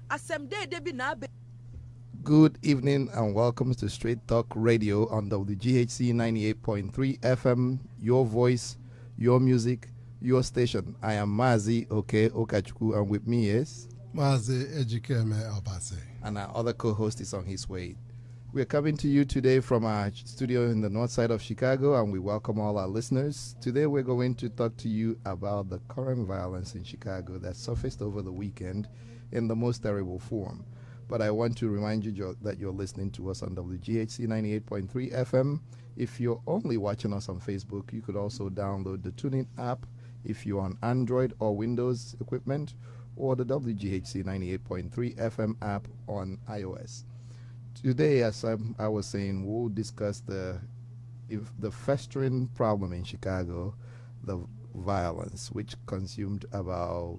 asem de bi na be. Good evening and welcome to Straight Talk Radio on WGHC 98.3 FM. Your voice, your music, your station. I am Mazi Okachuku, and with me is Mazi Ejikeme Obase. And our other co-host is on his way. We are coming to you today from our studio in the north side of Chicago, and we welcome all our listeners. Today we're going to talk to you about the current violence in Chicago that surfaced over the weekend in the most terrible form. But I want to remind you that you're listening to us on WGHC 98.3 FM. If you're only watching us on Facebook, you could also download the TuneIn app if you're on Android or Windows equipment, or the WGHC 98.3 FM app on iOS. Today, as I was saying, we'll discuss the festering problem in Chicago, the violence, which consumed about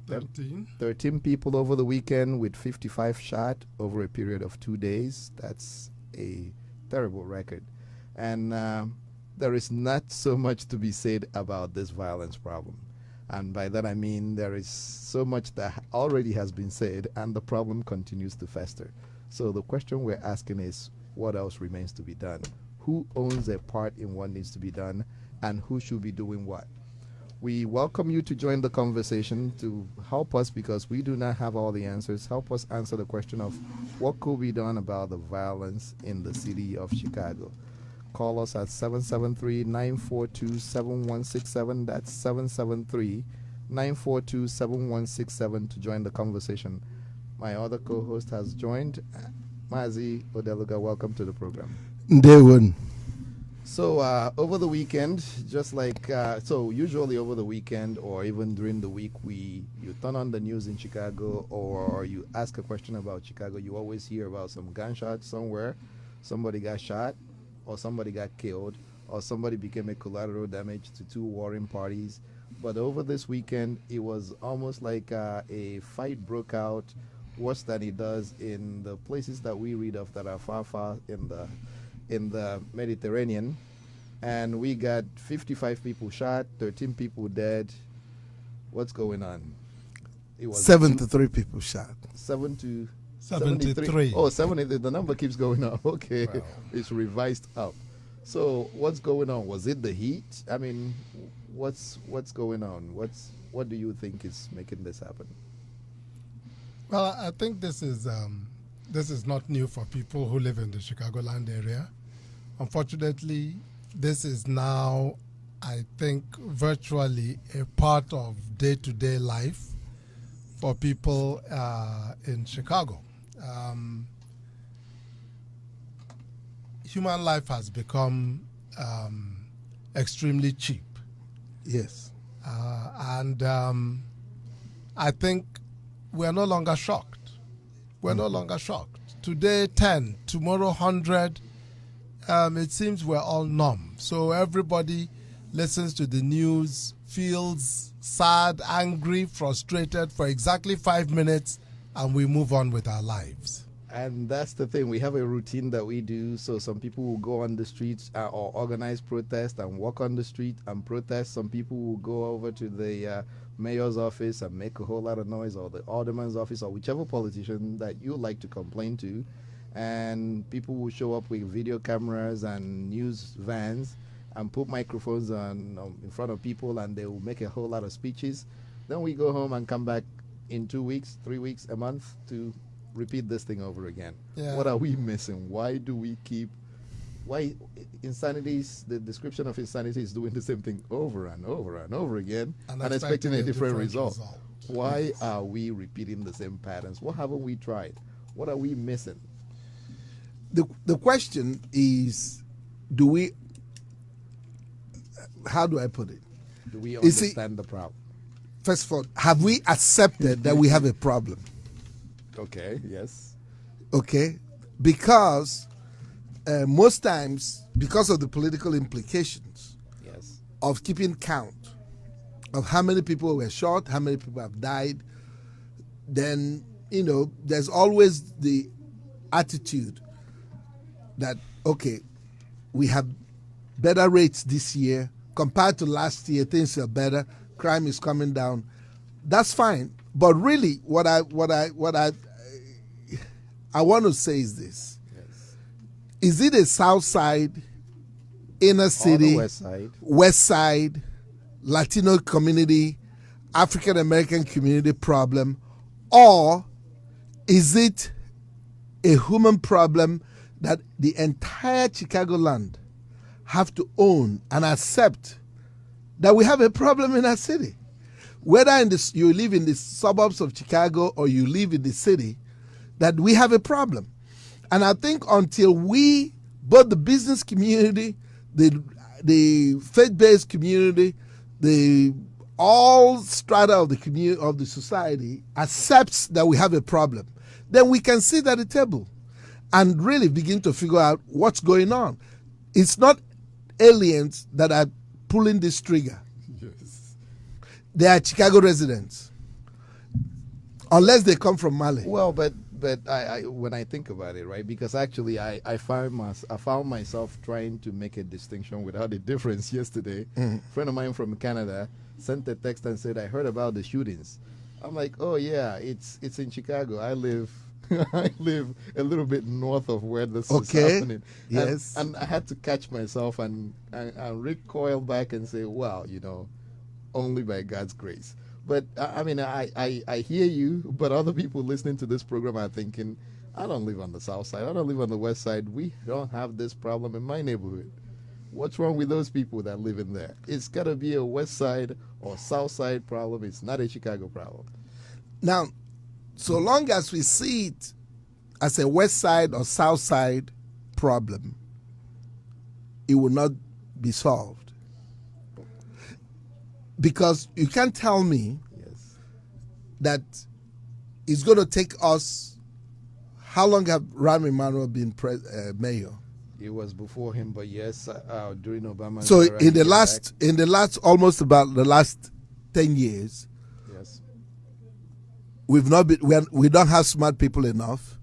13 people over the weekend, with 55 shot over a period of 2 days. That's a terrible record. And there is not so much to be said about this violence problem. And by that I mean there is so much that already has been said, and the problem continues to fester. So the question we're asking is, what else remains to be done? Who owns a part in what needs to be done, and who should be doing what? We welcome you to join the conversation to help us, because we do not have all the answers. Help us answer the question of what could be done about the violence in the city of Chicago. Call us at 773-942-7167. That's 773-942-7167 to join the conversation. My other co-host has joined. Mazi Odeluga, welcome to the program. Day one. So over the weekend, just like usually over the weekend or even during the week, you turn on the news in Chicago, or you ask a question about Chicago, you always hear about some gunshots somewhere, somebody got shot, or somebody got killed, or somebody became a collateral damage to two warring parties. But over this weekend, it was almost like a fight broke out, worse than it does in the places that we read of that are far in the Mediterranean. And we got 55 people shot, 13 people dead. What's going on? It was 73 people shot. 73. Oh, 73. The number keeps going up. Okay. Wow. It's revised up. So what's going on? Was it the heat? I mean, what's going on? What do you think is making this happen? Well, I think this is not new for people who live in the Chicagoland area. Unfortunately, this is now, I think, virtually a part of day-to-day life for people in Chicago. Human life has become extremely cheap. Yes. And I think we're no longer shocked. We're no longer shocked. Today, 10, tomorrow, 100. It seems we're all numb. So everybody listens to the news, feels sad, angry, frustrated for exactly 5 minutes, and we move on with our lives. And that's the thing. We have a routine that we do. So some people will go on the streets or organize protest and walk on the street and protest. Some people will go over to the mayor's office and make a whole lot of noise, or the alderman's office, or whichever politician that you like to complain to. And people will show up with video cameras and news vans and put microphones on in front of people, and they will make a whole lot of speeches. Then we go home and come back in 2 weeks, 3 weeks, a month to repeat this thing over again. Yeah. What are we missing? Why insanities, the description of insanity is doing the same thing over and over and over again and expecting a different result. Why are we repeating the same patterns? What haven't we tried? What are we missing? The question is, how do I put it? Do we understand the problem? First of all, have we accepted that we have a problem? Okay, yes. Okay, because most times, because of the political implications of keeping count of how many people were shot, how many people have died, then, there's always the attitude that, okay, we have better rates this year. Compared to last year, things are better. Crime is coming down. That's fine. But really, what I want to say is this: is it a South Side, inner city, West Side, Latino community, African American community problem, or is it a human problem that the entire Chicagoland have to own and accept that we have a problem in our city? Whether you live in the suburbs of Chicago or you live in the city, that we have a problem. And I think until we, both the business community, the faith-based community, all strata of the community, of the society, accepts that we have a problem, then we can sit at the table and really begin to figure out what's going on. It's not aliens that are pulling this trigger. Yes. They are Chicago residents, unless they come from Mali. Well, but I when I think about it, right? Because actually, I found myself trying to make a distinction without a difference yesterday. A friend of mine from Canada sent a text and said, "I heard about the shootings." I'm like, "Oh yeah, it's in Chicago. I live I live a little bit north of where this is happening." Yes. And I had to catch myself and recoil back and say, "Wow, only by God's grace." But I mean, I hear you, but other people listening to this program are thinking, I don't live on the south side. I don't live on the west side. We don't have this problem in my neighborhood. What's wrong with those people that live in there? It's got to be a west side or south side problem. It's not a Chicago problem. Now, so long as we see it as a west side or south side problem, it will not be solved. Because you can't tell me that it's going to take us. How long have Rahm Emanuel been mayor? It was before him, but yes, during Obama. So in the last almost about the last 10 years, yes, we don't have smart people enough.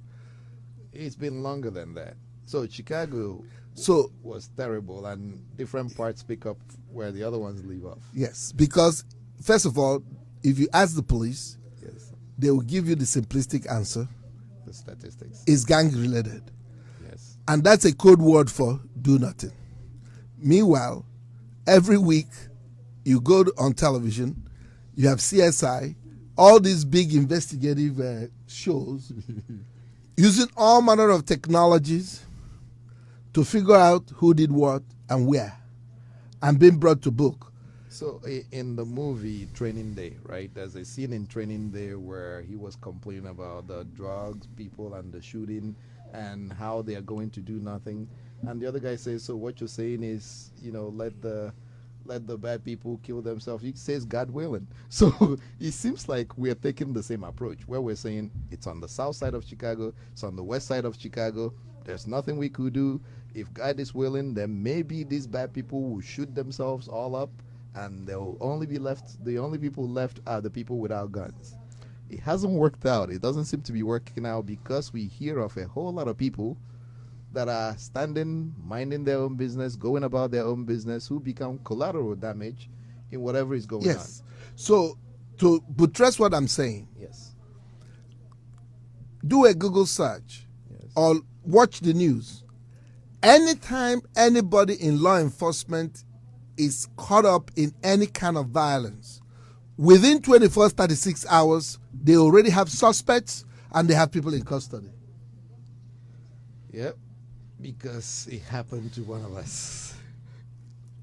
It's been longer than that. So Chicago was terrible, and different parts pick up where the other ones leave off. Yes, because first of all, if you ask the police, they will give you the simplistic answer. The statistics. It's gang related. Yes. And that's a code word for do nothing. Meanwhile, every week you go on television, you have CSI, all these big investigative shows, using all manner of technologies to figure out who did what and where, and being brought to book. So in the movie Training Day, right, there's a scene in Training Day where he was complaining about the drugs, people, and the shooting, and how they are going to do nothing. And the other guy says, so what you're saying is, let the bad people kill themselves. He says, God willing. So it seems like we're taking the same approach, where we're saying it's on the south side of Chicago, it's on the west side of Chicago, there's nothing we could do. If God is willing, then maybe these bad people will shoot themselves all up, and the only people left are the people without guns. It hasn't worked out. It doesn't seem to be working out because we hear of a whole lot of people that are standing, minding their own business, going about their own business, who become collateral damage in whatever is going on. Yes. So to buttress what I'm saying, yes, do a Google search or watch the news. Anytime anybody in law enforcement is caught up in any kind of violence, within 36 hours, they already have suspects and they have people in custody. Yep, because it happened to one of us.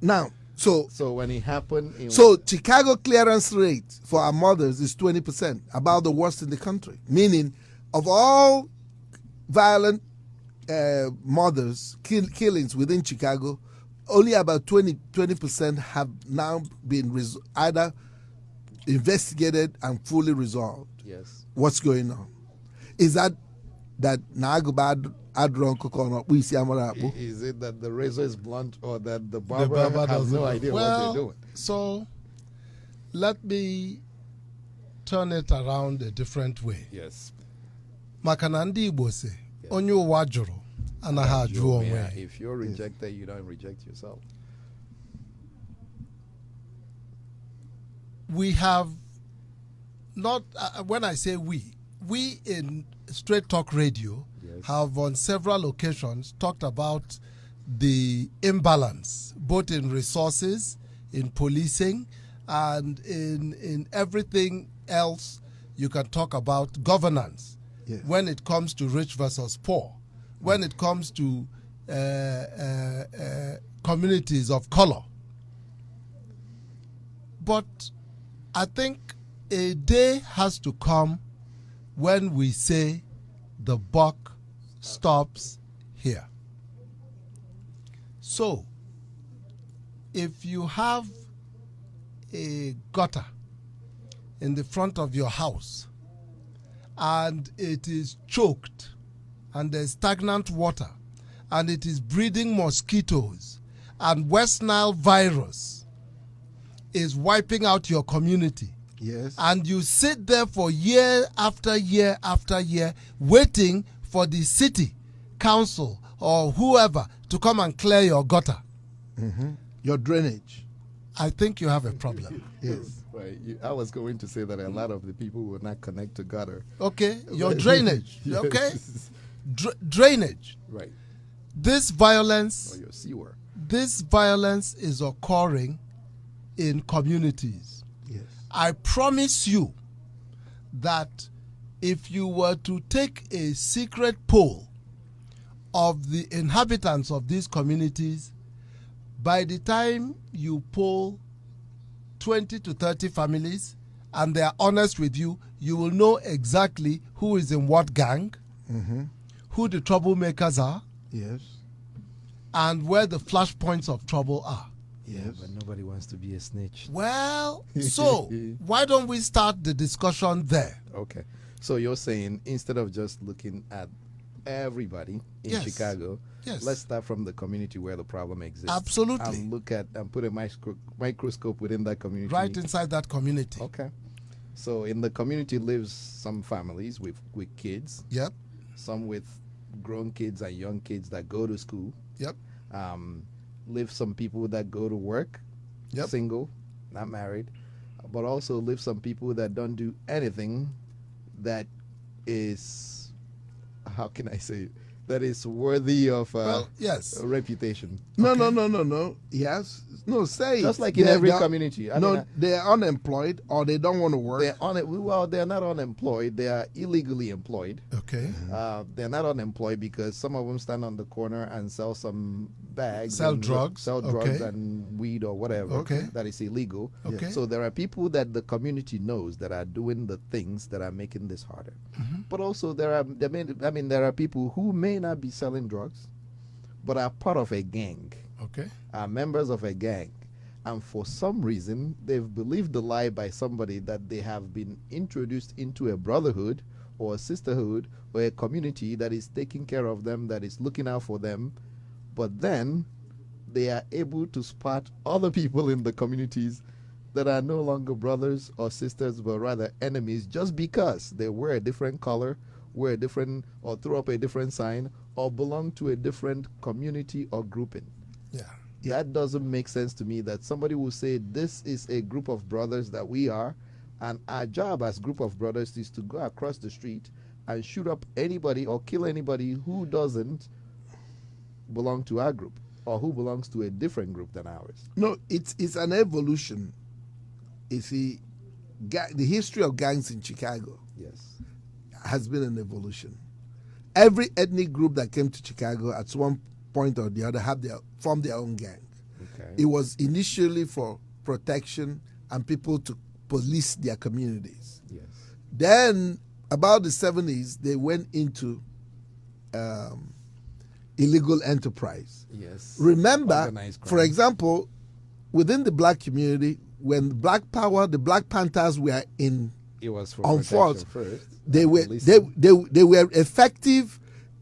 Now, so when it happened... Chicago clearance rate for our mothers is 20%, about the worst in the country. Meaning, of all violent mothers, killings within Chicago, only about 20% have now been either investigated and fully resolved. Yes. What's going on? Is that Nagubad Adron Kokono? Is it that the razor is blunt, or that the barber has no idea what they're doing? So let me turn it around a different way. Yes. Makanandi Bose, onyo wajuro, anaha juonwe. If you're rejected, you don't reject yourself. We have not when I say we in Straight Talk Radio have on several occasions talked about the imbalance, both in resources, in policing, and in everything else you can talk about governance. Yes. When it comes to rich versus poor, when it comes to communities of color. But I think a day has to come when we say the buck stops here. So, if you have a gutter in the front of your house and it is choked and there's stagnant water and it is breeding mosquitoes and West Nile virus is wiping out your community, Yes. and you sit there for year after year after year waiting for the city council or whoever to come and clear your gutter, Your drainage. I think you have a problem. Yes. Right. I was going to say that a lot of the people will not connect to gutter. Okay, your drainage. Yes. Okay, drainage. Right. This violence. Or your sewer. This violence is occurring in communities. Yes. I promise you that if you were to take a secret poll of the inhabitants of these communities, by the time you poll 20 to 30 families and they are honest with you, you will know exactly who is in what gang, who the troublemakers are, Yes. and where the flashpoints of trouble are. Yes. But nobody wants to be a snitch. Well, so why don't we start the discussion there? Okay. So you're saying instead of just looking at everybody in Yes. Chicago, Yes. let's start from the community where the problem exists. Absolutely. And look at and put a microscope within that community. Right inside that community. Okay. So in the community lives some families with kids, Yep, some with grown kids and young kids that go to school. yep, Live some people that go to work, Yep. single, not married, but also live some people that don't do anything that is, how can I say it, that is worthy of well, yes. a reputation. No. Yes. No, say Just it. like in They're- every they're- community. I no, mean, they're unemployed or they don't want to work. they're not unemployed. They are illegally employed. Okay. They're not unemployed because some of them stand on the corner and sell some bags. Sell and drugs. Sell drugs Okay. and weed or whatever. Okay. That is illegal. Okay. So there are people that the community knows that are doing the things that are making this harder. But also there are people who may not be selling drugs, but are part of a gang. Okay. Are members of a gang, and for some reason they've believed the lie by somebody that they have been introduced into a brotherhood or a sisterhood or a community that is taking care of them, that is looking out for them, but then they are able to spot other people in the communities that are no longer brothers or sisters but rather enemies just because they wear a different color, wear a different or throw up a different sign or belong to a different community or grouping. Yeah. That doesn't make sense to me that somebody will say this is a group of brothers that we are, and our job as group of brothers is to go across the street and shoot up anybody or kill anybody who doesn't belong to our group or who belongs to a different group than ours. No, it's an evolution. You see, the history of gangs in Chicago Yes. has been an evolution. Every ethnic group that came to Chicago at one point or the other formed their own gang. Okay. It was initially for protection and people to police their communities. Yes. Then, about the 70s, they went into illegal enterprise. Yes. Remember, Organized crime. for example, within the black community, when Black Power, the Black Panthers were It was for on protection force, first. they were Policing. they were effective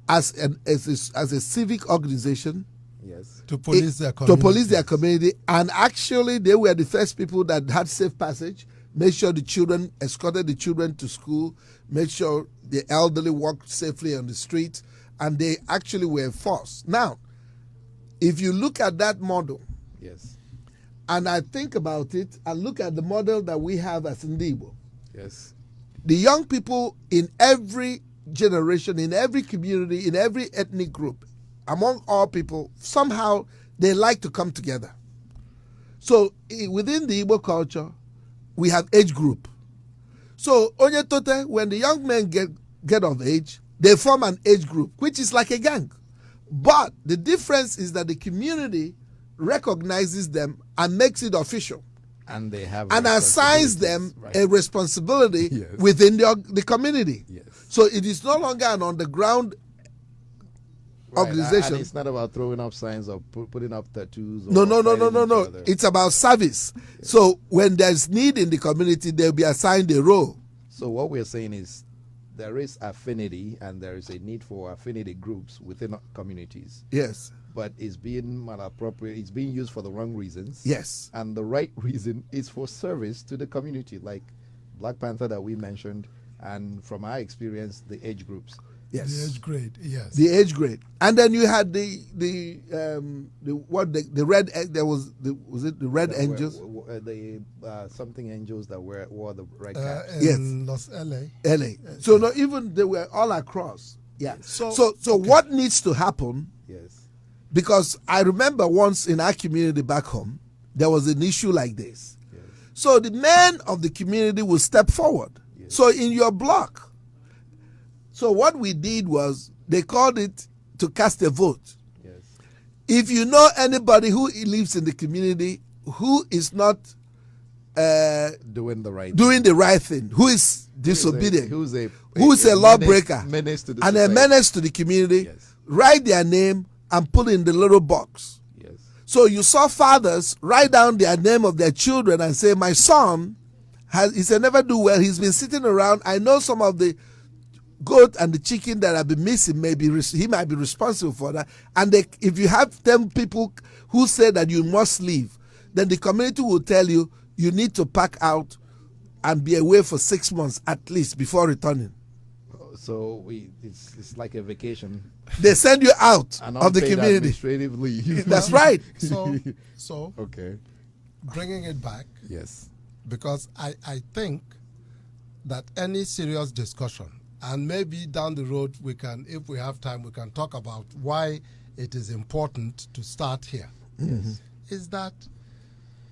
as a civic organization Yes. To police their community. to police their community, and actually they were the first people that had safe passage, made sure the children escorted the children to school, made sure the elderly walked safely on the street, and they actually were enforced. Now, if you look at that model, Yes. and I think about it, and look at the model that we have as Ndibo, Yes. the young people in every generation, in every community, in every ethnic group, among all people, somehow they like to come together. So within the Igbo culture, we have age group. So Onyetote, when the young men get of age, they form an age group, which is like a gang. But the difference is that the community recognizes them and makes it official. And they have and assigns them a responsibility yes. within the community. Yes. So it is no longer an underground organization. And it's not about throwing up signs or putting up tattoos. No. It's about service. Yes. So when there's need in the community, they'll be assigned a role. So what we're saying is there is affinity and there is a need for affinity groups within communities. Yes. But it's being malappropriate. It's being used for the wrong reasons. Yes. And the right reason is for service to the community, like Black Panther that we mentioned, and from our experience, the age groups. Yes. The age grade. Yes. The age grade, and then you had the red. There was the red angels. Something angels that wore the red caps. In LA. So no, even they were all across. Yeah. Yes. So okay. What needs to happen? Yes. Because I remember once in our community back home, there was an issue like this. Yes. So the men of the community will step forward. Yes. So in your block. So what we did was they called it to cast a vote. Yes. If you know anybody who lives in the community who is not doing the right thing, who is disobedient, who's a lawbreaker, menace to the and society. a menace to the community, yes. Write their name and put in the little box. Yes. So you saw fathers write down their name of their children and say, my son he said never do well. He's been sitting around. I know some of the goat and the chicken that have been missing, he might be responsible for that. And if you have 10 people who say that you must leave, then the community will tell you you need to pack out and be away for 6 months at least before returning. So it's like a vacation. They send you out of the community. Administrative leave. That's right. So okay. Bringing it back. Yes. Because I think that any serious discussion, and maybe down the road we can, if we have time, we can talk about why it is important to start here. Yes. Is that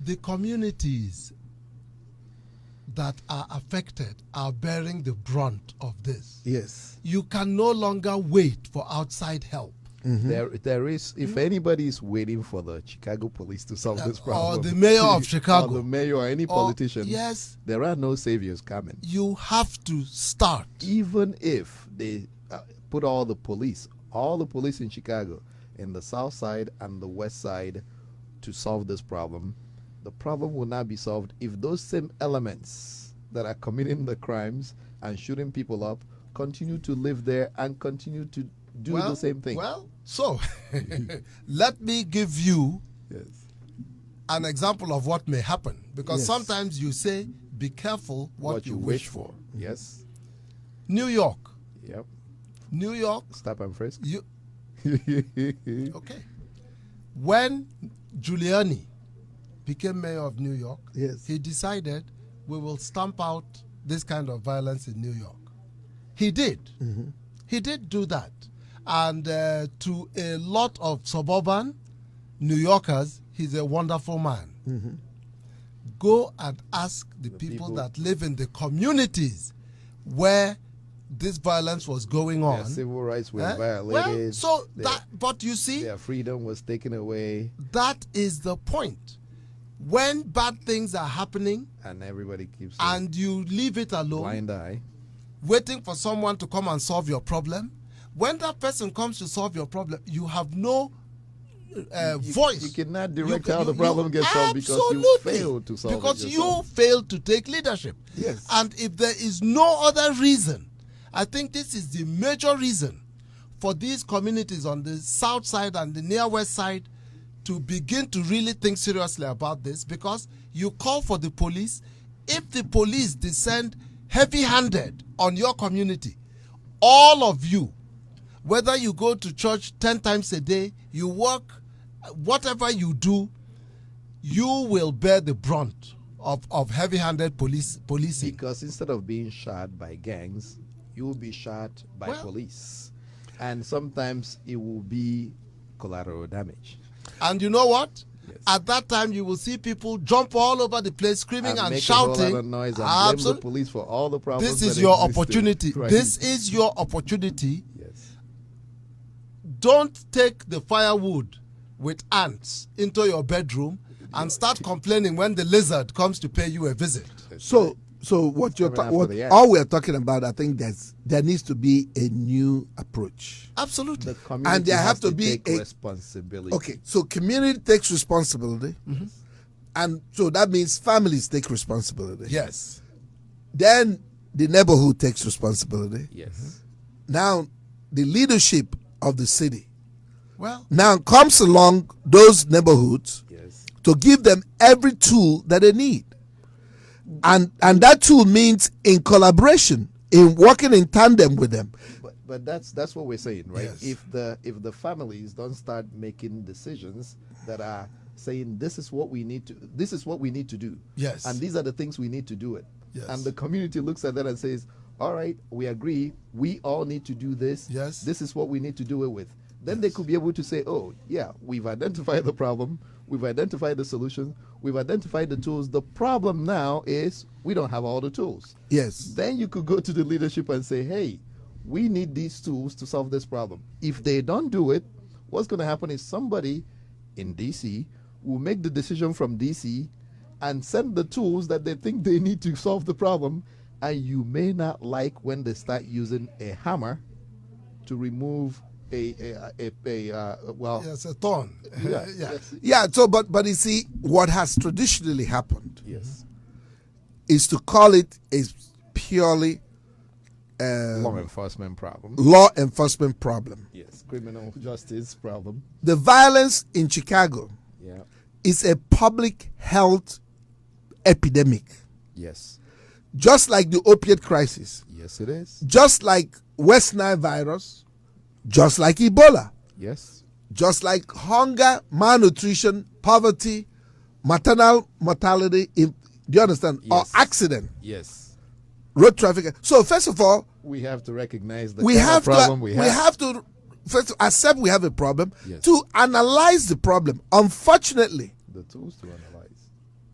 the communities that are affected are bearing the brunt of this. Yes. You can no longer wait for outside help. Mm-hmm. There is, if anybody is waiting for the Chicago police to solve this problem, or the mayor of Chicago, or the mayor, or any politician, yes, there are no saviors coming. You have to start. Even if they put all the police in Chicago, in the south side and the west side, to solve this problem, the problem will not be solved if those same elements that are committing the crimes and shooting people up continue to live there and continue to do the same thing. Well, so let me give you an example of what may happen. Because sometimes you say, be careful what you wish for. Yes. New York. Yep. New York. Stop and frisk. Okay. When Giuliani became mayor of New York, he decided we will stamp out this kind of violence in New York. He did. Mm-hmm. He did do that. And to a lot of suburban New Yorkers, he's a wonderful man. Mm-hmm. Go and ask the people that live in the communities where this violence was going on. Their civil rights were violated. Well, but you see, their freedom was taken away. That is the point. When bad things are happening, and everybody keeps and you leave it alone, blind eye, waiting for someone to come and solve your problem. When that person comes to solve your problem, you have no voice. You cannot direct how the problem gets solved because you failed to solve it yourself. Because you failed to take leadership. Yes. And if there is no other reason, I think this is the major reason for these communities on the south side and the near west side to begin to really think seriously about this, because you call for the police. If the police descend heavy-handed on your community, all of you, whether you go to church 10 times a day, you work, whatever you do, you will bear the brunt of heavy-handed policing. Because instead of being shot by gangs, you will be shot by police. And sometimes it will be collateral damage. And you know what? Yes. At that time, you will see people jump all over the place, screaming and make shouting. a whole lot of noise and blame the police for all the problems. This is that your existed. opportunity. Right. This is your opportunity. Yes. Don't take the firewood with ants into your bedroom and start complaining when the lizard comes to pay you a visit. So what you're all we're talking about, I think there needs to be a new approach. Absolutely. The community And there has have to be take responsibility. Okay, so community takes responsibility, and so that means families take responsibility. Yes. Then the neighborhood takes responsibility. Yes. Now the leadership of the city Well, now comes along those neighborhoods Yes. to give them every tool that they need. And that tool means in collaboration, in working in tandem with them. But that's what we're saying, right? Yes. If the families don't start making decisions that are saying this is what we need to do. Yes. And these are the things we need to do it. Yes. And the community looks at that and says, all right, we agree, we all need to do this. Yes. This is what we need to do it with. Then they could be able to say, oh, yeah, we've identified the problem, we've identified the solution, we've identified the tools. The problem now is we don't have all the tools. Yes. Then you could go to the leadership and say, hey, we need these tools to solve this problem. If they don't do it, what's going to happen is somebody in DC will make the decision from DC and send the tools that they think they need to solve the problem. And you may not like when they start using a hammer to remove yes, a thorn. Yeah. Yes. Yeah, so but you see, what has traditionally happened Yes. is to call it a purely Law enforcement problem. law enforcement problem. Yes. Criminal justice problem. The violence in Chicago Yeah. is a public health epidemic, Yes. just like the opiate crisis, Yes, it is. just like West Nile virus, just like Ebola, Yes. just like hunger, malnutrition, poverty, maternal mortality, do you understand? Or Yes. accident, Yes. road traffic. So first of all, We have to recognize the we kind have of problem to we have. first accept we have a problem, Yes. to analyze the problem. Unfortunately, The tools to analyze.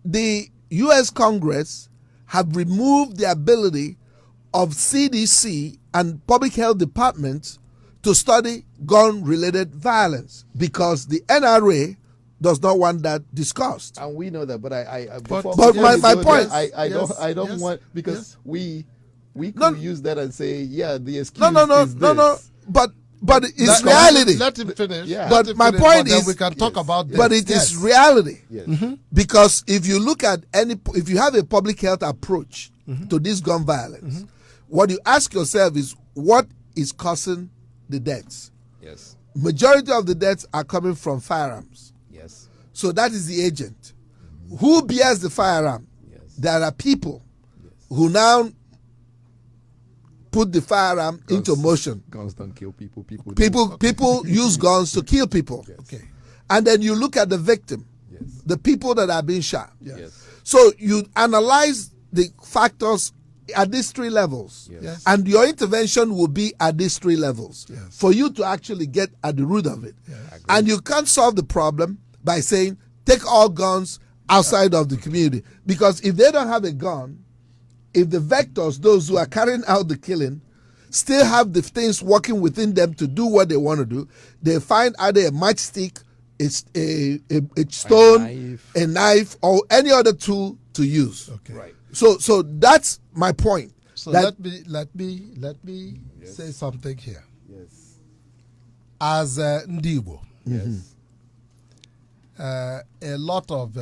the U.S. Congress have removed the ability of CDC and public health departments to study gun-related violence because the NRA does not want that discussed. And we know that, but But my point- I Yes, don't yes, want, because yes. we could No. use that and say, yeah, the excuse No. is this. But it's Let- reality. Let him finish. Yeah. Let But him my finish, point then is- we can talk Yes. about this. But it is Yes. reality. Yes. Because if you look at if you have a public health approach to this gun violence, what you ask yourself is what is causing the deaths? Yes. Majority of the deaths are coming from firearms. Yes. So that is the agent. Who bears the firearm? Yes. There are people who now put the firearm into motion. Guns don't kill people. People Use guns to kill people. Yes. Okay. And then you look at the victim, Yes. the people that are being shot. Yes. So you analyze the factors at these three levels. Yes. Yes. And your intervention will be at these three levels Yes. for you to actually get at the root of it. Yes. And you can't solve the problem by saying, take all guns outside of the community. Because if they don't have a gun, if the vectors, those who are carrying out the killing, still have the things working within them to do what they want to do, they find either a matchstick, a stone, a knife, or any other tool to use. Okay. Right. So that's my point. So That- let me Yes. say something here. Yes. As Ndibo, Yes. a lot of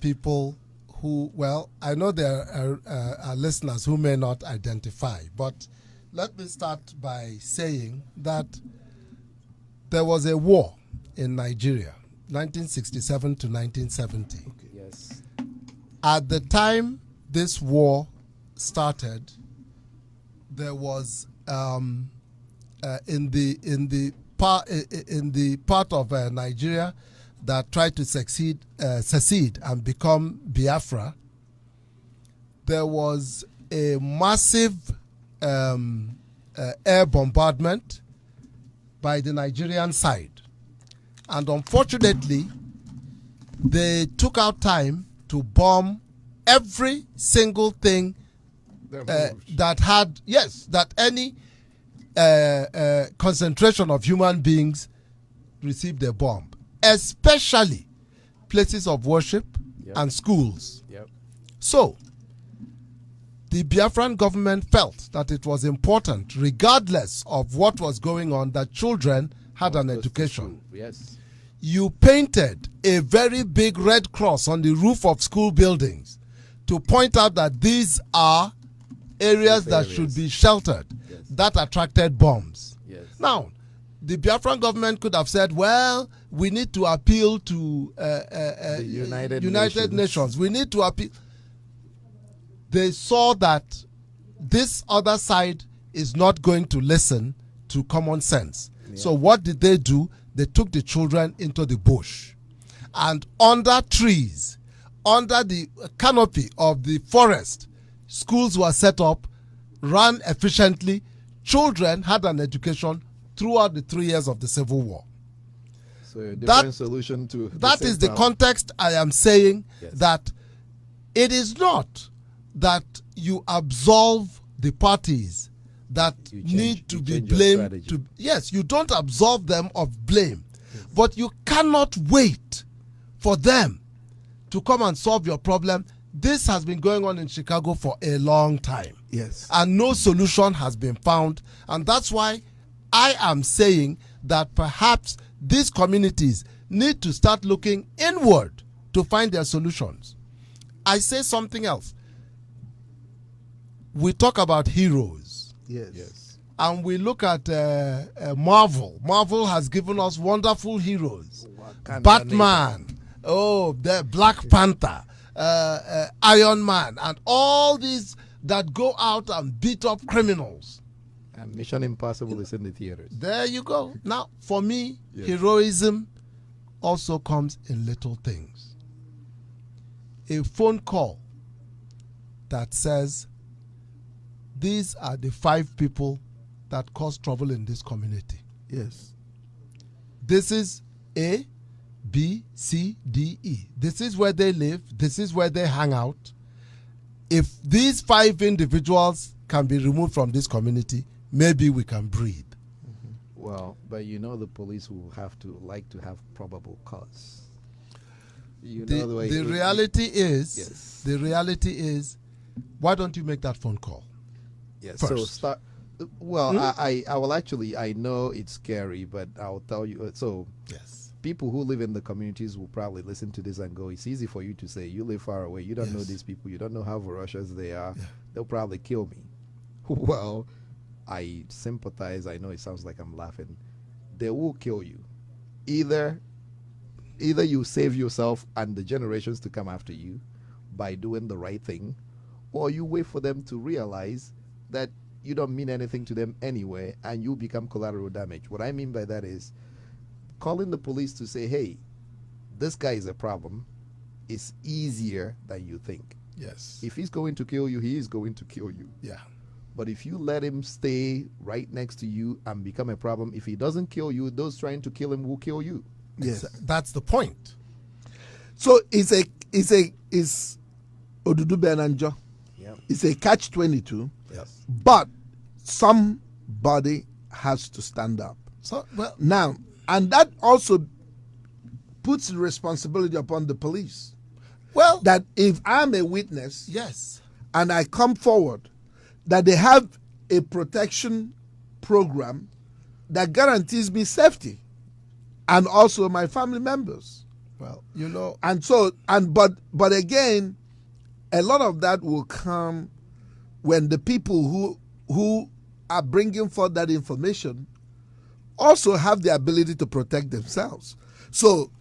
people who, well, I know there are listeners who may not identify, but let me start by saying that there was a war in Nigeria, 1967 to 1970. Yes. At the time this war started, there was in the part of Nigeria that tried to secede and become Biafra, there was a massive air bombardment by the Nigerian side. And unfortunately, they took out time to bomb every single thing that had, that any concentration of human beings received a bomb, especially places of worship and schools. So, the Biafran government felt that it was important, regardless of what was going on, that children had an education. Yes. You painted a very big red cross on the roof of school buildings to point out that these are areas that should be sheltered. Yes. That attracted bombs. Yes. Now, the Biafran government could have said, well, we need to appeal to the United Nations. We need to appeal. They saw that this other side is not going to listen to common sense. Yeah. So what did they do? They took the children into the bush. And under trees, under the canopy of the forest, schools were set up, ran efficiently. Children had an education throughout the 3 years of the Civil War. So a different solution to that is the context I am saying. Yes. That it is not that you absolve the parties that need to be blamed. Yes, you don't absolve them of blame. Yes. But you cannot wait for them to come and solve your problem. This has been going on in Chicago for a long time. Yes. And no solution has been found. And that's why I am saying that perhaps these communities need to start looking inward to find their solutions. I say something else. We talk about heroes. Yes. Yes. And we look at Marvel. Marvel has given us wonderful heroes. Batman. The Black Panther. Iron Man. And all these that go out and beat up criminals. And Mission Impossible is in the theaters. There you go. Now, for me, heroism also comes in little things. A phone call that says, these are the 5 people that cause trouble in this community. Yes. This is A, B, C, D, E. This is where they live. This is where they hang out. If these 5 individuals can be removed from this community, maybe we can breathe. Mm-hmm. Well, but the police will have to to have probable cause. The reality is, why don't you make that phone call? Yes. First. So start. Well, I will actually. I know it's scary, but I'll tell you. So yes, people who live in the communities will probably listen to this and go, "It's easy for you to say. You live far away. You don't know these people. You don't know how ferocious they are. Yeah. They'll probably kill me." Well, I sympathize. I know it sounds like I'm laughing. They will kill you. Either you save yourself and the generations to come after you by doing the right thing, or you wait for them to realize that you don't mean anything to them anyway and you become collateral damage. What I mean by that is calling the police to say, hey, this guy is a problem is easier than you think. Yes. If he's going to kill you, he is going to kill you. Yeah. But if you let him stay right next to you and become a problem, if he doesn't kill you, those trying to kill him will kill you. Yes. That's the point. So it's Odudu Benanjo. Yeah. It's a catch-22. Yes. But somebody has to stand up. So now, and that also puts the responsibility upon the police. Well, that if I'm a witness, yes, and I come forward, that they have a protection program that guarantees me safety and also my family members. Well, but again, a lot of that will come when the people who are bringing forth that information also have the ability to protect themselves. So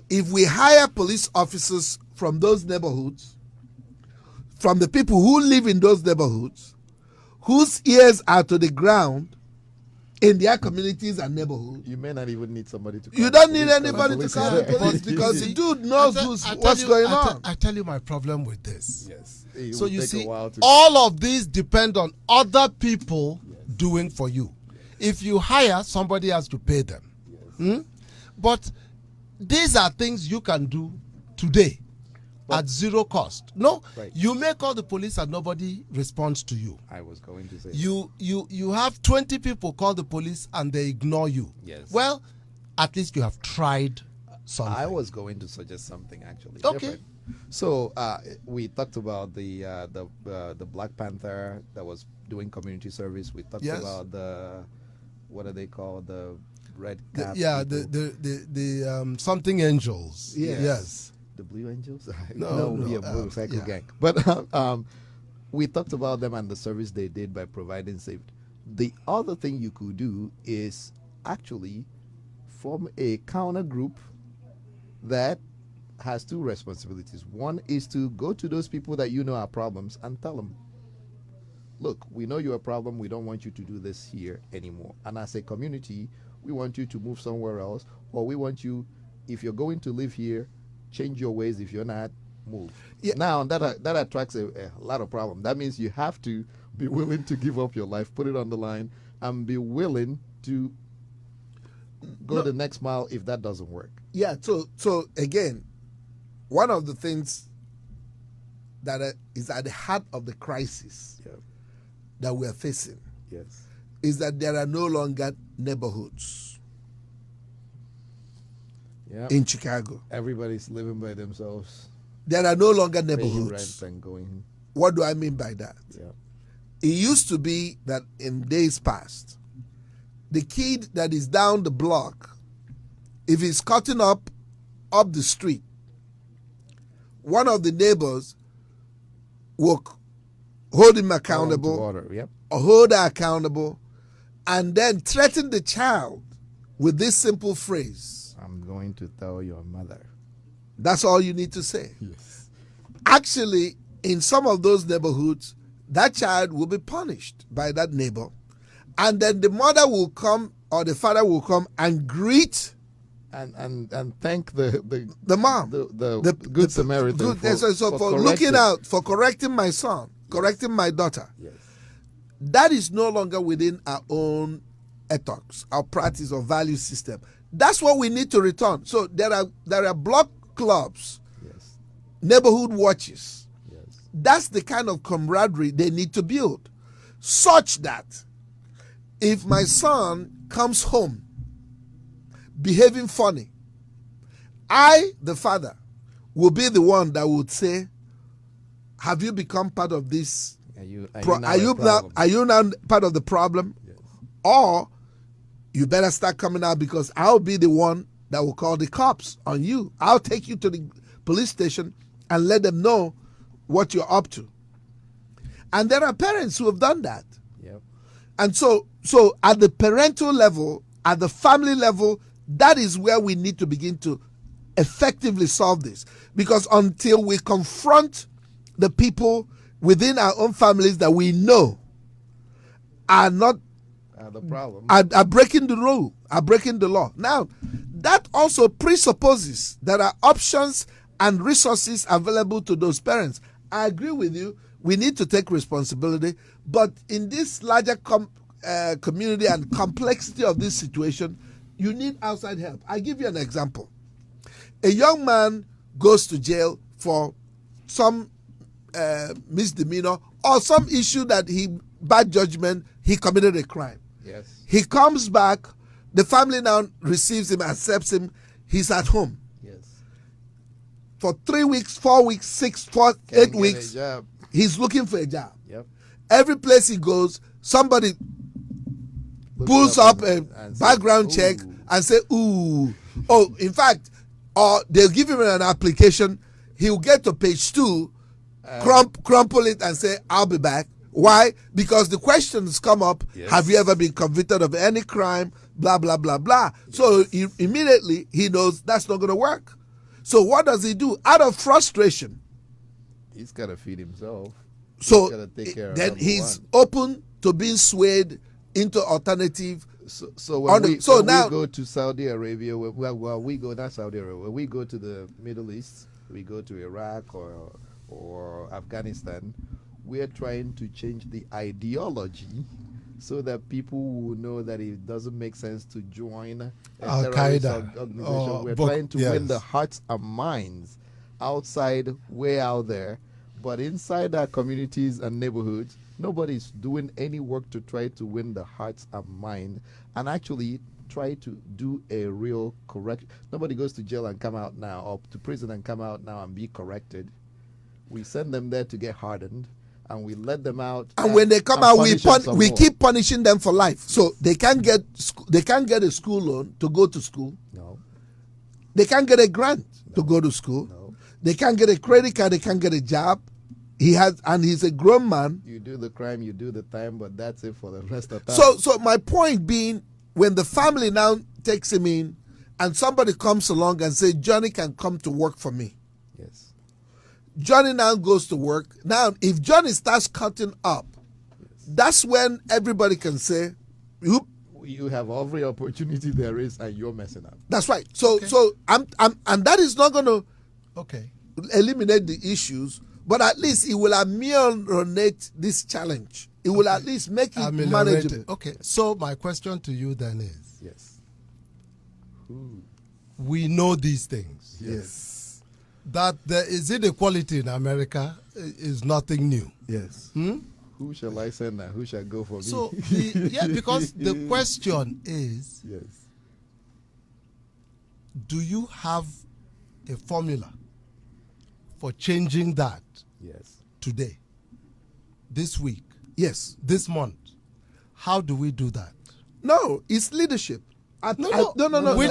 if we hire police officers from those neighborhoods, from the people who live in those neighborhoods, whose ears are to the ground, in their communities and neighborhoods. You may not even need somebody to call. You don't need anybody to call the police because the dude knows what's going on. I tell you my problem with this. Yes. So you see, all of these depend on other people doing for you. If you hire, somebody has to pay them. But these are things you can do today at zero cost. No, you may call the police and nobody responds to you. I was going to say you have 20 people call the police and they ignore you. Yes. Well, at least you have tried something. I was going to suggest something actually. Okay. Different. So we talked about the Black Panther that was doing community service. We talked about the, what are they called, the red cap the something angels. Yes. The Blue Angels. No, motorcycle gang. But we talked about them and the service they did by providing safety. The other thing you could do is actually form a counter group that has two responsibilities. One is to go to those people that you know are problems and tell them, look, we know you're a problem. We don't want you to do this here anymore. And as a community, we want you to move somewhere else, or we want you, if you're going to live here, change your ways. If you're not, move. Yeah. Now, that attracts a lot of problems. That means you have to be willing to give up your life, put it on the line, and be willing to go the next mile if that doesn't work. Yeah, so again, one of the things that is at the heart of the crisis that we're facing is that there are no longer neighborhoods in Chicago. Everybody's living by themselves. There are no longer Paying neighborhoods. rent and going. What do I mean by that? Yeah. It used to be that in days past, the kid that is down the block, if he's cutting up the street, one of the neighbors will hold him accountable, or hold her accountable, and then threaten the child with this simple phrase: I'm going to tell your mother. That's all you need to say. Yes. Actually, in some of those neighborhoods, that child will be punished by that neighbor, and then the mother will come or the father will come and greet and thank the mom, the good Samaritan for looking out, for correcting my son, correcting my daughter. Yes. That is no longer within our own ethics, our practice or value system. That's what we need to return. So there are block clubs, neighborhood watches. That's the kind of camaraderie they need to build, such that if my son comes home behaving funny, I, the father, will be the one that would say, have you become part of this? Are you now part of the problem? Yes. Or you better start coming out, because I'll be the one that will call the cops on you. I'll take you to the police station and let them know what you're up to. And there are parents who have done that. Yep. And so at the parental level, at the family level, that is where we need to begin to effectively solve this. Because until we confront the people within our own families that we know are not the problem, are breaking the rule, are breaking the law. Now, that also presupposes there are options and resources available to those parents. I agree with you. We need to take responsibility. But in this larger community and complexity of this situation, you need outside help. I give you an example. A young man goes to jail for some misdemeanor or some issue that bad judgment, he committed a crime. Yes. He comes back, the family now receives him, accepts him, he's at home. Yes. For 3 weeks, 4 weeks, 6, 4, 8 weeks, he's looking for a job. Yep. Every place he goes, somebody pulls up a background check and say, ooh. Oh, in fact, or they'll give him an application, he'll get to page 2, crumple it and say, I'll be back. Why? Because the questions come up, have you ever been convicted of any crime, blah, blah, blah, blah. Yes. So immediately he knows that's not going to work. So what does he do? Out of frustration, he's got to feed himself. So then he's open to being swayed into alternative So when we now go to Saudi Arabia, we go not Saudi Arabia. When we go to the Middle East, we go to Iraq or Afghanistan. We are trying to change the ideology so that people will know that it doesn't make sense to join a Al-Qaeda organization. We're trying to win the hearts and minds outside, way out there, but inside our communities and neighborhoods, nobody's doing any work to try to win the hearts and mind and actually try to do a real correct. Nobody goes to jail and come out now, or to prison and come out now and be corrected. We send them there to get hardened, and we let them out. And when they come out, we keep punishing them for life. So they can't get a school loan to go to school. No. They can't get a grant to go to school. No. They can't get a credit card. They can't get a job. He's a grown man. You do the crime, you do the time, but that's it for the rest of the time. So my point being, when the family now takes him in, and somebody comes along and says, Johnny can come to work for me. Yes. Johnny now goes to work. Now, if Johnny starts cutting up, that's when everybody can say, you have every opportunity there is, and you're messing up. That's right. So and that is not going to eliminate the issues, but at least it will ameliorate this challenge. It will at least make it manageable. Okay. So my question to you then is, yes, we know these things. Yes. That there is inequality in America is nothing new. Yes. Who shall I send now? Who shall go for me? So, because the question is, yes, do you have a formula for changing that? Yes. Today, this week, yes, this month? How do we do that? No, it's leadership. No.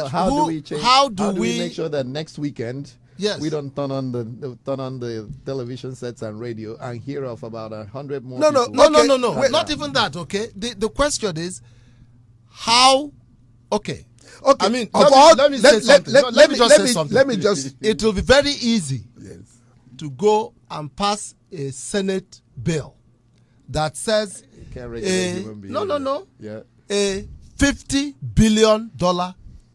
How do we change? How do we make sure that next weekend? Yes. We don't turn on the television sets and radio and hear of about 100 more. No. Wait, not even that. Okay. The question is, how? Okay. I mean, let me say something. Let me just say something. Let me just. It will be very easy. Yes. To go and pass a Senate bill that says no. Yeah. A $50 billion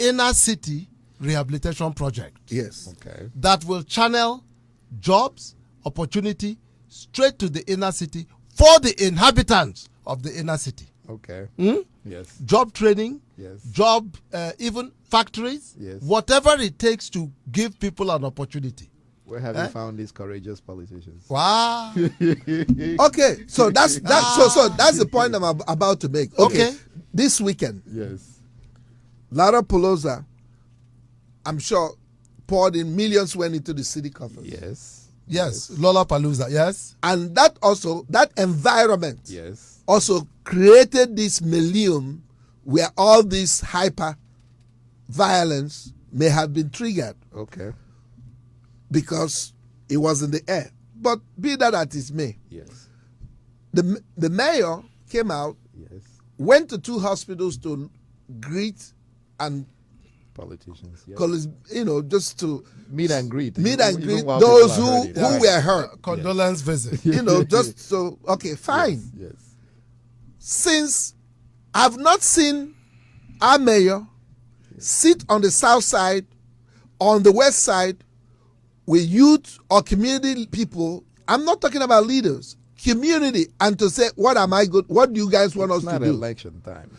inner city rehabilitation project. Yes. Okay. That will channel jobs, opportunity straight to the inner city for the inhabitants of the inner city. Okay. Yes. Job training. Yes. Job, even factories. Yes. Whatever it takes to give people an opportunity. Where have you found these courageous politicians? Wow. Okay, so that's the point I'm about to make. Okay. This weekend. Yes. Lara Pelosi, I'm sure, poured in millions went into the city coffers. Yes. Lollapalooza, yes. And that environment yes, also created this milieu where all this hyper violence may have been triggered. Okay. Because it was in the air. But be that as it may. Yes. The mayor came out, yes, went to 2 hospitals to greet and politicians, yes, just to meet and greet those who were hurt. Condolence visit. Just so, okay, fine. Yes. Since I've not seen our mayor sit on the south side, on the west side, with youth or community people, I'm not talking about leaders, community, and to say, what do you guys want us to do? It's not election time.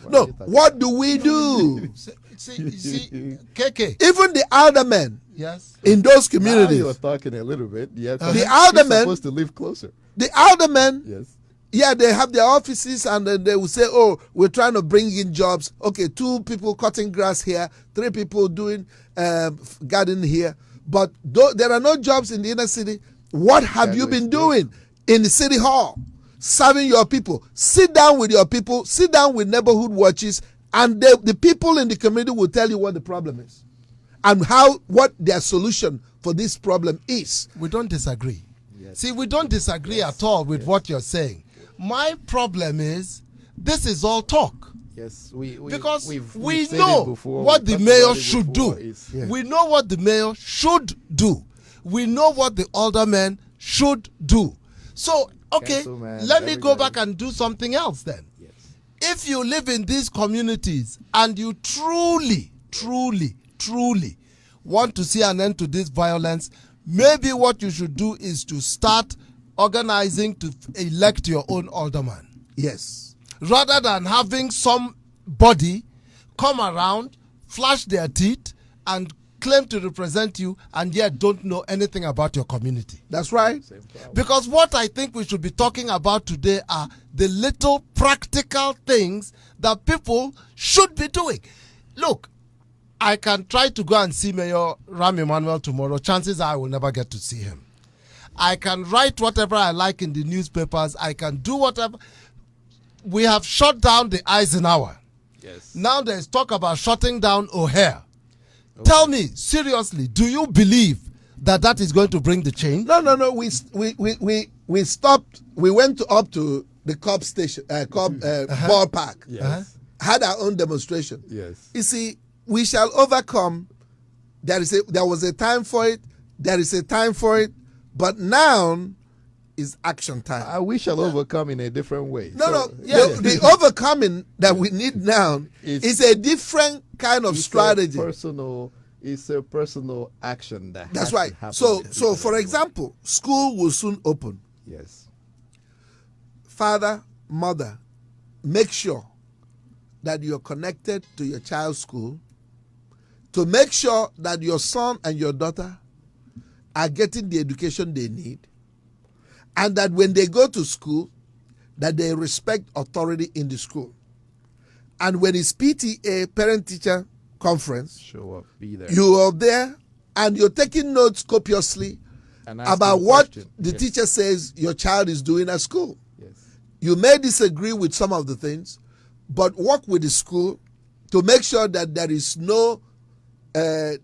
What do we do? See, KK. Even the aldermen, yes, in those communities. Now you're talking a little bit. Yeah, the aldermen supposed to live closer. The aldermen, yes, yeah, they have their offices and then they will say, oh, we're trying to bring in jobs. Okay, 2 people cutting grass here, 3 people doing garden here. But there are no jobs in the inner city. What have you been doing in the city hall? Serving your people. Sit down with your people. Sit down with neighborhood watches. And the people in the community will tell you what the problem is. And what their solution for this problem is. We don't disagree. Yes. See, we don't disagree at all with what you're saying. My problem is, this is all talk. Yes, because we've know what the mayor should do. We know what the mayor should do. We know what the aldermen should do. So, okay, let me go back and do something else then. Yes. if you live in these communities and you truly want to see an end to this violence, maybe what you should do is to start organizing to elect your own alderman. Yes. Rather than having somebody come around, flash their teeth, and claim to represent you, and yet don't know anything about your community. That's right. Because what I think we should be talking about today are the little practical things that people should be doing. Look, I can try to go and see Mayor Ram Emanuel tomorrow. Chances are I will never get to see him. I can write whatever I like in the newspapers. I can do whatever. We have shut down the Eisenhower. Yes. Now there's talk about shutting down O'Hare. Okay. Tell me, seriously, do you believe that is going to bring the change? No. We stopped. We went up to the Cobb station, ballpark. Yes. Had our own demonstration. Yes. You see, we shall overcome. There was a time for it. There is a time for it. But now is action time. We shall overcome in a different way. The overcoming that we need now is a different kind of strategy. It's a personal action that's right. So for example, school will soon open. Yes. Father, mother, make sure that you're connected to your child's school, to make sure that your son and your daughter are getting the education they need, and that when they go to school, that they respect authority in the school. And when it's PTA, parent-teacher conference, show up, be there. You are there, and you're taking notes copiously about what the teacher says your child is doing at school. Yes. You may disagree with some of the things, but work with the school to make sure that there is no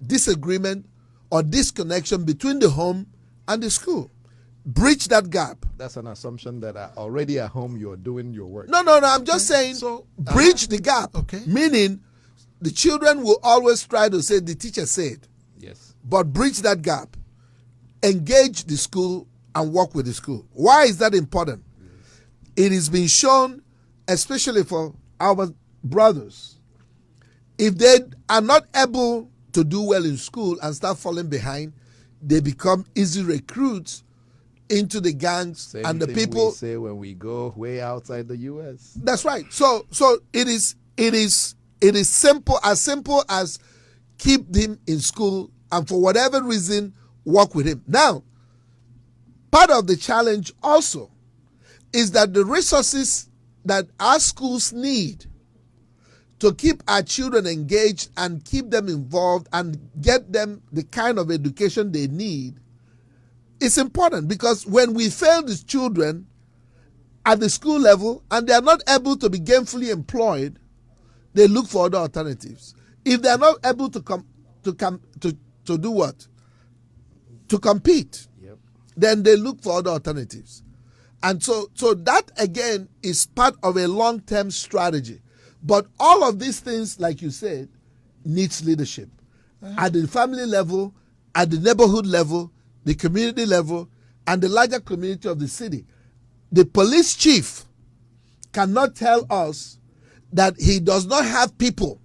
disagreement or disconnection between the home and the school. Bridge that gap. That's an assumption that already at home you're doing your work. No. I'm just saying, bridge the gap. Okay. Meaning, the children will always try to say the teacher said. Yes. But bridge that gap. Engage the school and work with the school. Why is that important? Yes. It has been shown, especially for our brothers, if they are not able to do well in school and start falling behind, they become easy recruits into the gangs. Same and the thing people we say when we go way outside the U.S. That's right. So it is simple as keep them in school and for whatever reason work with him. Now, part of the challenge also is that the resources that our schools need to keep our children engaged and keep them involved and get them the kind of education they need is important, because when we fail these children at the school level and they are not able to be gainfully employed, they look for other alternatives. If they are not able to do what? To compete, yep. Then they look for other alternatives. And so that again is part of a long-term strategy. But all of these things, like you said, needs leadership. At the family level, at the neighborhood level, the community level, and the larger community of the city. The police chief cannot tell us that he does not have people.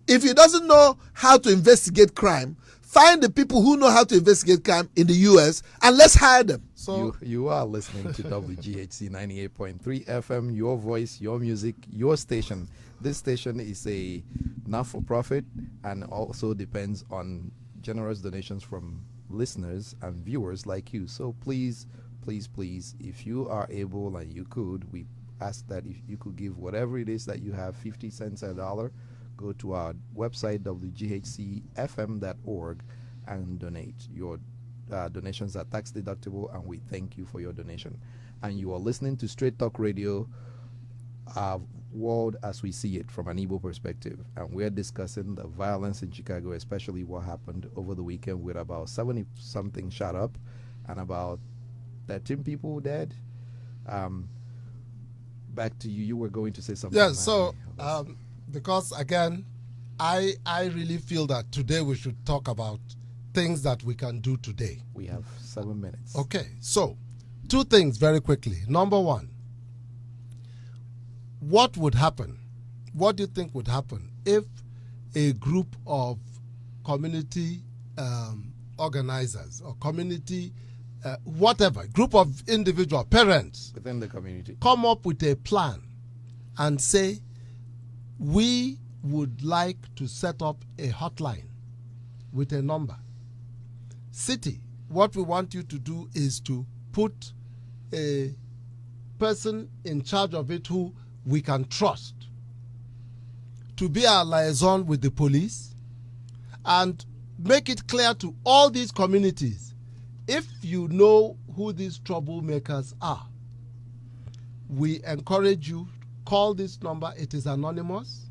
If he doesn't know how to investigate crime, find the people who know how to investigate crime in the U.S. and let's hire them. So you are listening to WGHC 98.3 FM, your voice, your music, your station. This station is a not-for-profit and also depends on generous donations from listeners and viewers like you. So please, if you are able and you could, we ask that if you could give whatever it is that you have, 50 cents, $1, go to our website, wghcfm.org, and donate. Your donations are tax deductible, and we thank you for your donation. And you are listening to Straight Talk Radio, world as we see it from an Igbo perspective. And we're discussing the violence in Chicago, especially what happened over the weekend with about 70-something shot up and about 13 people dead. Back to you. You were going to say something. Yeah, so because again, I really feel that today we should talk about things that we can do today. We have 7 minutes. Okay, so 2 things very quickly. Number 1, what would happen? What do you think would happen if a group of community organizers or community whatever, group of individual parents within the community come up with a plan and say, we would like to set up a hotline with a number. City, what we want you to do is to put a person in charge of it who we can trust to be our liaison with the police, and make it clear to all these communities, if you know who these troublemakers are, we encourage you, call this number. It is anonymous.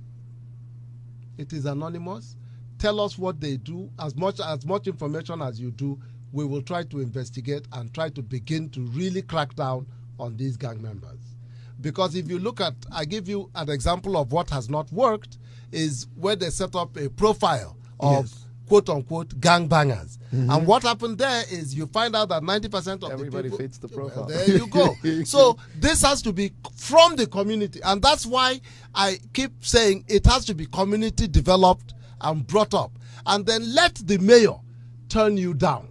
It is anonymous. Tell us what they do. As much information as you do, we will try to investigate and try to begin to really crack down on these gang members. Because if you look at, I give you an example of what has not worked, is where they set up a profile of quote-unquote gangbangers. And what happened there is you find out that 90% of everybody the people... fits the profile. Well, there you go. So this has to be from the community. And that's why I keep saying it has to be community developed and brought up. And then let the mayor turn you down.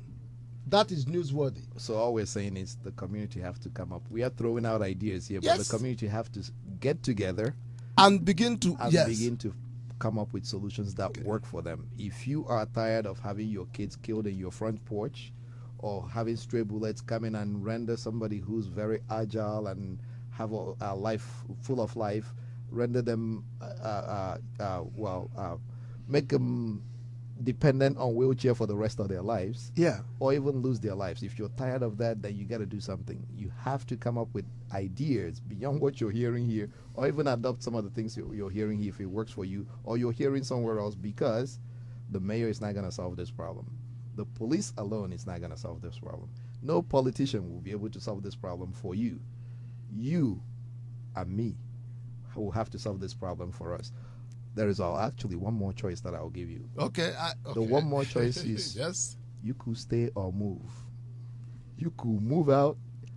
That is newsworthy. So all we're saying is the community have to come up. We are throwing out ideas here, Yes. but the community have to get together And begin to, begin to come up with solutions that work for them. If you are tired of having your kids killed in your front porch, or having stray bullets come in and render somebody who's very agile and have a life full of life, render them make them dependent on wheelchair for the rest of their lives, or even lose their lives. If you're tired of that, then you got to do something. You have to come up with ideas beyond what you're hearing here, or even adopt some of the things you're hearing here if it works for you, or you're hearing somewhere else, because the mayor is not going to solve this problem. The police alone is not going to solve this problem. No politician will be able to solve this problem for you. You and me will have to solve this problem for us. There is actually one more choice that I'll give you. Okay. The one more choice is yes. You could stay or move. You could move out.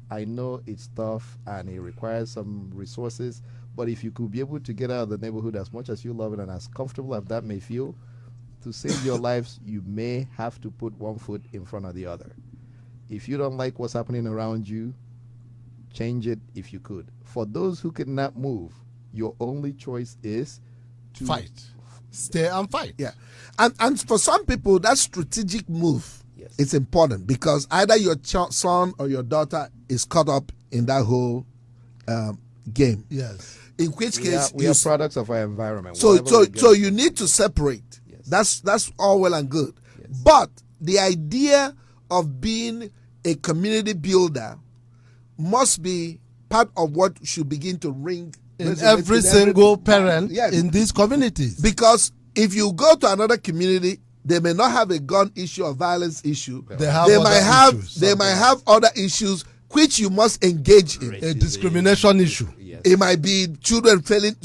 I know it's tough and it requires some resources, but if you could be able to get out of the neighborhood, as much as you love it and as comfortable as that may feel, to save your lives, you may have to put one foot in front of the other. If you don't like what's happening around you, change it if you could. For those who cannot move, your only choice is to fight. Stay and fight. Yeah. And for some people, that strategic move is important, because either your son or your daughter is caught up in that whole game. Yes. In which case, we are products of our environment. So you need to separate. Yes. That's all well and good. Yes. But the idea of being a community builder must be part of what should begin to ring in every single parent in these communities. Because if you go to another community, they may not have a gun issue or violence issue. They might have other issues which you must engage in. A discrimination issue. Yes. It might be children failing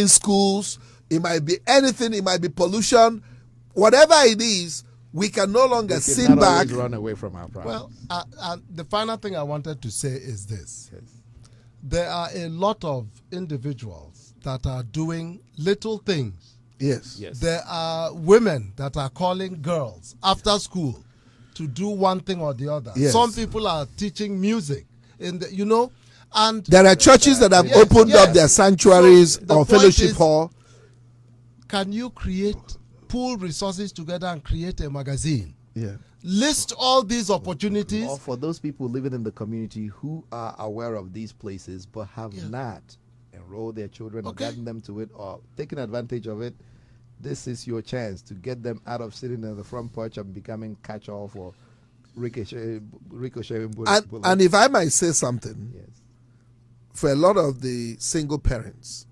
schools. It might be anything. It might be pollution. Whatever it is, we can no longer sit back. Run away from our problems. Well, the final thing I wanted to say is this. Yes. There are a lot of individuals that are doing little things. Yes. There are women that are calling girls after school to do one thing or the other. Yes. Some people are teaching music, and there are churches that have opened up their sanctuaries or fellowship hall. Can you pool resources together and create a magazine? Yeah. List all these opportunities. Or for those people living in the community who are aware of these places but have not enrolled their children or gotten them to it or taken advantage of it, this is your chance to get them out of sitting in the front porch and becoming catch-all for ricocheting bullets. And if I might say something, for a lot of the single parents,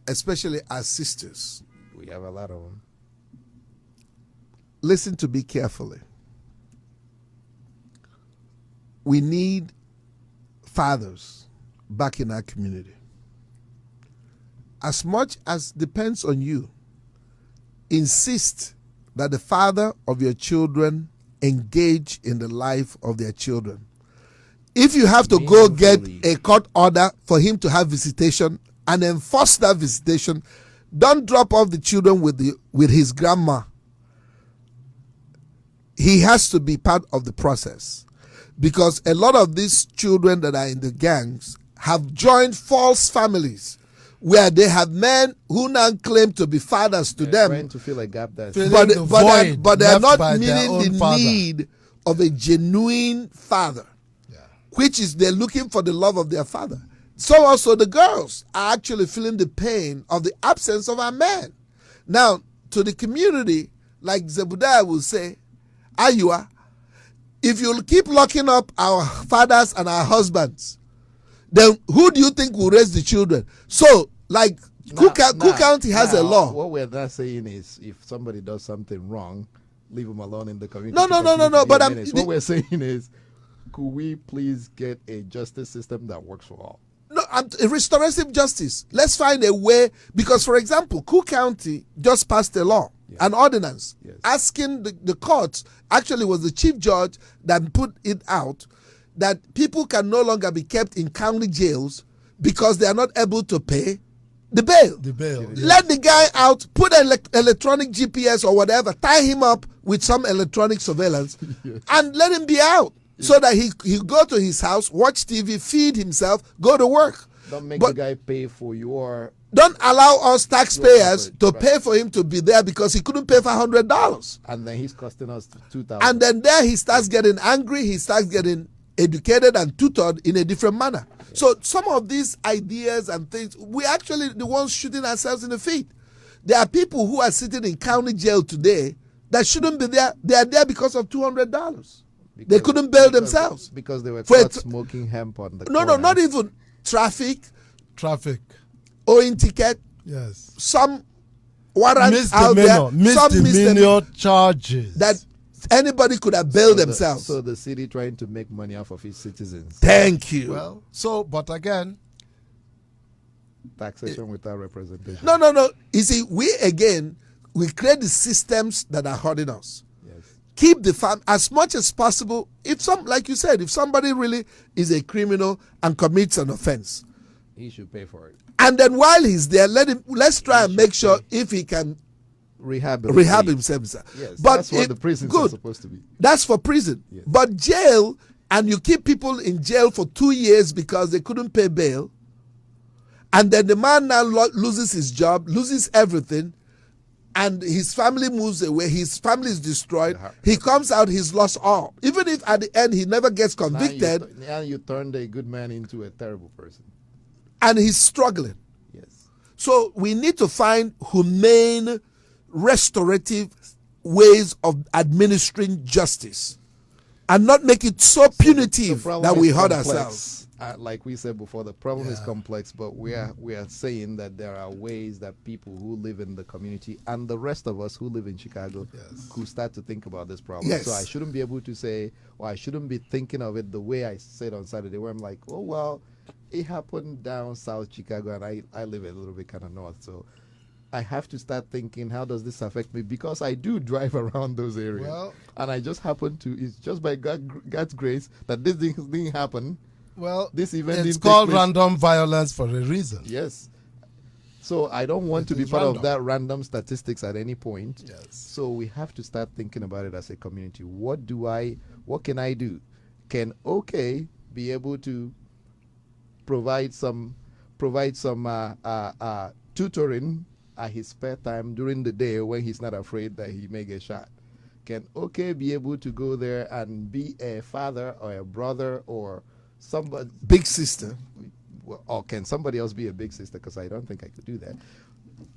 especially as sisters, we have a lot of them. Listen to me carefully. We need fathers back in our community. As much as depends on you, insist that the father of your children engage in the life of their children. If you have to go get a court order for him to have visitation and enforce that visitation. Don't drop off the children with his grandma. He has to be part of the process, because a lot of these children that are in the gangs have joined false families where they have men who now claim to be fathers to them, trying to fill a gap that's but they are not meeting the father. need of a genuine father, which is they're looking for the love of their father. So also the girls are actually feeling the pain of the absence of our men. Now, to the community, like Zebediah will say, Ayua, if you keep locking up our fathers and our husbands, then who do you think will raise the children? So, like, Cook County has a law. What we're not saying is if somebody does something wrong, leave them alone in the community. No. But what we're saying is, could we please get a justice system that works for all? No, restorative justice. Let's find a way, because, for example, Cook County just passed a law, an ordinance, asking the courts, actually was the chief judge that put it out, that people can no longer be kept in county jails because they are not able to pay the bail. Let the guy out, put electronic GPS or whatever, tie him up with some electronic surveillance, and let him be out. So that he go to his house, watch TV, feed himself, go to work. Don't make the guy pay for your... Don't allow us taxpayers to pay for him to be there because he couldn't pay for $100. And then he's costing us $2,000. And then there he starts getting angry, he starts getting educated and tutored in a different manner. So some of these ideas and things, we're actually the ones shooting ourselves in the feet. There are people who are sitting in county jail today that shouldn't be there. They are there because of $200. They couldn't bail themselves. Because they were caught smoking hemp on the corner. No, not even traffic. Owing ticket. Yes. Some warrants out there. Misdemeanor charges. That anybody could have bailed themselves. So the city trying to make money off of its citizens. Thank you. Well, but again. Taxation without representation. No. You see, we create the systems that are hurting us. Keep the farm as much as possible. Like you said, if somebody really is a criminal and commits an offense, he should pay for it. And then while he's there, let's try and make sure if he can rehab himself. Yes, but that's what the prisons are supposed to be. That's for prison. Yes. But jail, and you keep people in jail for 2 years because they couldn't pay bail, and then the man now loses his job, loses everything, and his family moves away, his family is destroyed, he comes out, he's lost all. Even if at the end he never gets convicted. Now you turned a good man into a terrible person. And he's struggling. Yes. So we need to find humane, restorative ways of administering justice and not make it so punitive that we hurt ourselves. Like we said before, the problem is complex, but we are saying that there are ways that people who live in the community and the rest of us who live in Chicago could start to think about this problem. Yes. So I shouldn't be able to say, or I shouldn't be thinking of it the way I said on Saturday, where I'm like, oh, well, it happened down South Chicago, and I live a little bit kind of north, so I have to start thinking, how does this affect me? Because I do drive around those areas, and I just happen to, it's just by God's grace that this didn't happen. Well, this event it's called random violence for a reason. Yes. So I don't want to be part of that random statistics at any point. Yes. So we have to start thinking about it as a community. What can I do? Can OK be able to provide some tutoring at his spare time during the day when he's not afraid that he may get shot? Can OK be able to go there and be a father or a brother or somebody, big sister, or can somebody else be a big sister? Because I don't think I could do that.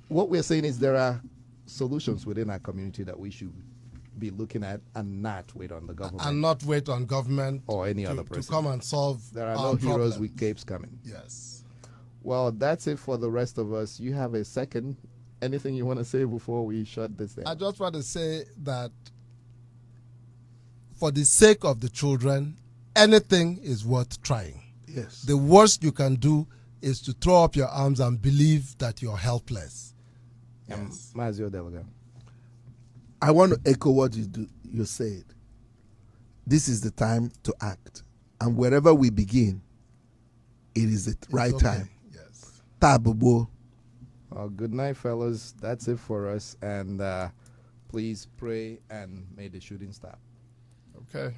What we're saying is there are solutions within our community that we should be looking at and not wait on the government. And not wait on government or any other person to come and solve. There are no heroes with capes coming. Yes. Well, that's it for the rest of us. You have a second. Anything you want to say before we shut this down? I just want to say that for the sake of the children, anything is worth trying. Yes. The worst you can do is to throw up your arms and believe that you're helpless. Yes. Mazio Delga. I want to echo what you said. This is the time to act. And wherever we begin, it is the right time. Yes. Tabubo. Good night, fellas. That's it for us. And please pray and may the shooting stop. Okay.